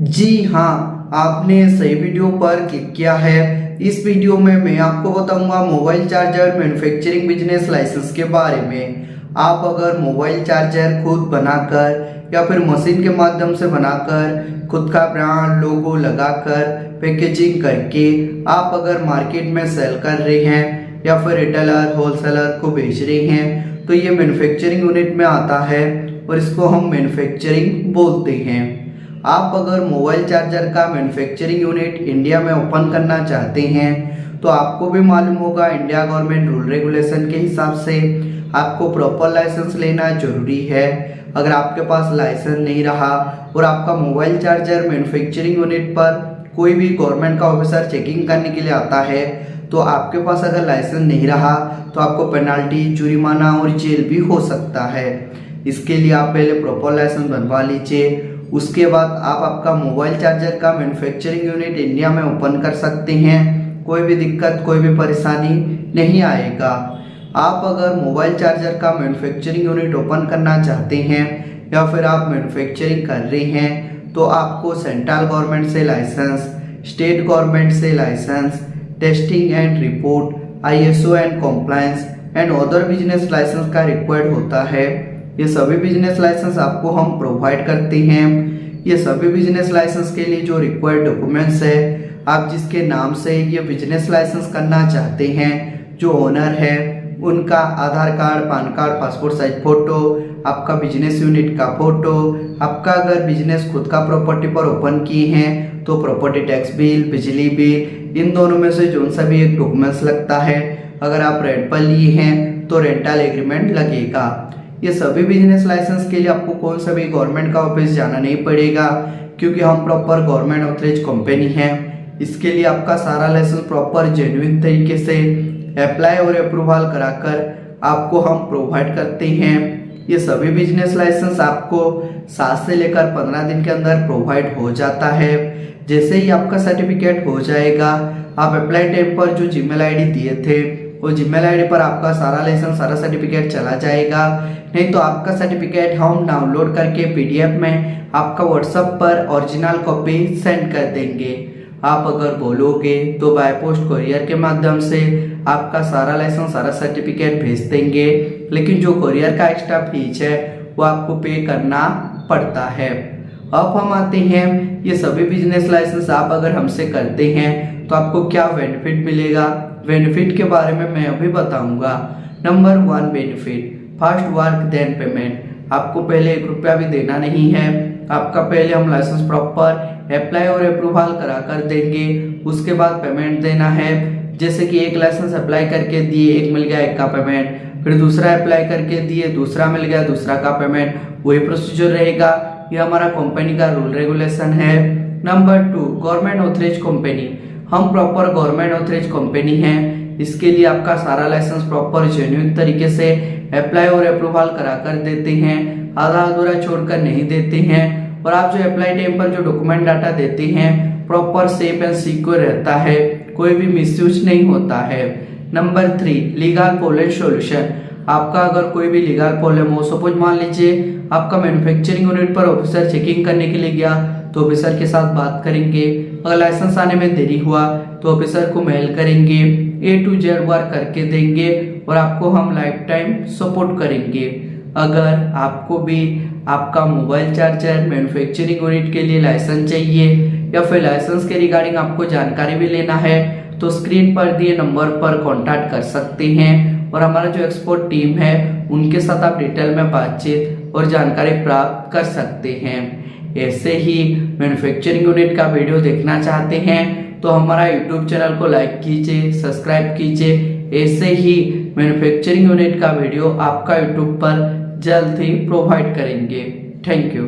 जी हाँ, आपने सही वीडियो पर क्लिक किया है। इस वीडियो में मैं आपको बताऊंगा mobile charger manufacturing business license के बारे में। आप अगर मोबाइल चार्जर खुद बनाकर या फिर मशीन के माध्यम से बनाकर खुद का ब्रांड लोगो लगाकर पैकेजिंग करके आप अगर मार्केट में सेल कर रहे हैं या फिर रिटेलर होलसेलर को बेच रहे हैं तो ये मैन्युफैक्चरिंग यूनिट में आता है और इसको हम मैन्युफैक्चरिंग बोलते हैं। आप अगर मोबाइल चार्जर का मैन्युफैक्चरिंग यूनिट इंडिया में ओपन करना चाहते हैं तो आपको भी मालूम होगा इंडिया गवर्नमेंट रूल रेगुलेशन के हिसाब से आपको प्रॉपर लाइसेंस लेना जरूरी है। अगर आपके पास लाइसेंस नहीं रहा और आपका मोबाइल चार्जर मैन्युफैक्चरिंग यूनिट पर कोई भी गवर्नमेंट का ऑफिसर चेकिंग करने के लिए आता है तो आपके पास अगर लाइसेंस नहीं रहा तो आपको पेनाल्टी, जुर्माना और जेल भी हो सकता है। इसके लिए आप पहले प्रॉपर लाइसेंस बनवा लीजिए। उसके बाद आप आपका मोबाइल चार्जर का मैन्युफैक्चरिंग यूनिट इंडिया में ओपन कर सकते हैं। कोई भी दिक्कत, कोई भी परेशानी नहीं आएगा। आप अगर मोबाइल चार्जर का मैन्युफैक्चरिंग यूनिट ओपन करना चाहते हैं या फिर आप मैन्युफैक्चरिंग कर रहे हैं तो आपको सेंट्रल गवर्नमेंट से लाइसेंस, स्टेट गवर्नमेंट से license, testing and report, ISO and compliance and other business license का रिक्वायर्ड होता है। ये सभी बिजनेस लाइसेंस आपको हम प्रोवाइड करते हैं। ये सभी बिजनेस लाइसेंस के लिए जो रिक्वायर्ड डॉक्यूमेंट्स है, आप जिसके नाम से ये बिजनेस लाइसेंस करना चाहते हैं, जो ओनर है उनका Aadhaar card, PAN card, passport size photo, आपका बिजनेस यूनिट का फोटो, आपका अगर बिजनेस खुद का प्रॉपर्टी पर ओपन किए हैं तो प्रॉपर्टी टैक्स बिल, बिजली बिल, इन दोनों में से जो सा भी एक डॉक्यूमेंट्स लगता है। अगर आप रेंट पर लिए हैं तो रेंटल एग्रीमेंट लगेगा। ये सभी बिजनेस लाइसेंस के लिए आपको कौन सा भी गवर्नमेंट का ऑफिस जाना नहीं पड़ेगा क्योंकि हम प्रॉपर गवर्नमेंट ऑथराइज कंपनी है। इसके लिए आपका सारा लाइसेंस प्रॉपर जेन्युइन तरीके से अप्लाई और अप्रूवल कराकर आपको हम प्रोवाइड करते हैं। ये सभी बिजनेस लाइसेंस आपको 7 से लेकर 15 दिन के अंदर प्रोवाइड हो जाता है। जैसे ही आपका सर्टिफिकेट हो जाएगा, आप अप्लाई टाइम पर जो जीमेल आईडी दिए थे वो जीमेल आईडी पर आपका सारा लाइसेंस, सारा सर्टिफिकेट चला जाएगा। नहीं तो आपका सर्टिफिकेट हम डाउनलोड करके PDF में आपका व्हाट्सएप पर ओरिजिनल कॉपी सेंड कर देंगे। आप अगर बोलोगे तो बाय पोस्ट कोरियर के माध्यम से आपका सारा लाइसेंस, सारा सर्टिफिकेट भेज देंगे, लेकिन जो कोरियर का एक्स्ट्रा फीस है वो आपको पे करना पड़ता है। अब हम आते हैं, ये सभी बिजनेस लाइसेंस आप अगर हमसे करते हैं तो आपको क्या बेनिफिट मिलेगा। बेनिफिट के बारे में मैं अभी बताऊंगा। Number 1 benefit, fast work then payment. आपको पहले 1 रुपया भी देना नहीं है। आपका पहले हम लाइसेंस प्रॉपर अप्लाई और अप्रूवल करा कर देंगे, उसके बाद पेमेंट देना है। जैसे कि एक लाइसेंस अप्लाई करके दिए, एक मिल गया, एक का पेमेंट, फिर दूसरा अप्लाई करके दिए, दूसरा मिल गया, दूसरा का पेमेंट, वही प्रोसीजर रहेगा। ये हमारा कंपनी का रूल रेगुलेशन है। Number 2 government authorize company. हम प्रॉपर गवर्नमेंट ऑथराइज कंपनी है। इसके लिए आपका सारा लाइसेंस प्रॉपर जेन्युइन तरीके से अप्लाई और अप्रूवल करा कर देते हैं, आधा अधूरा छोड़कर नहीं देते हैं। और आप जो अप्लाई टाइम पर जो डॉक्यूमेंट डाटा देते हैं प्रॉपर सेफ एंड सिक्योर रहता है, कोई भी मिसयूज नहीं होता है। Number 3 legal problem solution. आपका अगर कोई भी लीगल प्रॉब्लम हो, सपोज मान लीजिए आपका मैन्युफैक्चरिंग यूनिट पर ऑफिसर चेकिंग करने के लिए गया तो ऑफिसर के साथ बात करेंगे। अगर लाइसेंस आने में देरी हुआ तो ऑफिसर को मेल करेंगे, A to Z वर्क करके देंगे और आपको हम लाइफ टाइम सपोर्ट करेंगे। अगर आपको भी आपका मोबाइल चार्जर मैन्युफैक्चरिंग यूनिट के लिए लाइसेंस चाहिए या फिर लाइसेंस के रिगार्डिंग आपको जानकारी भी लेना है तो स्क्रीन पर दिए नंबर पर कांटेक्ट कर सकते हैं और हमारा जो एक्सपर्ट टीम है उनके साथ आप डिटेल में बातचीत और जानकारी प्राप्त कर सकते हैं। ऐसे ही मैन्युफैक्चरिंग यूनिट का वीडियो देखना चाहते हैं तो हमारा YouTube चैनल को लाइक कीजिए, सब्सक्राइब कीजिए। ऐसे ही मैन्युफैक्चरिंग यूनिट का वीडियो आपका YouTube पर जल्द ही प्रोवाइड करेंगे। Thank you.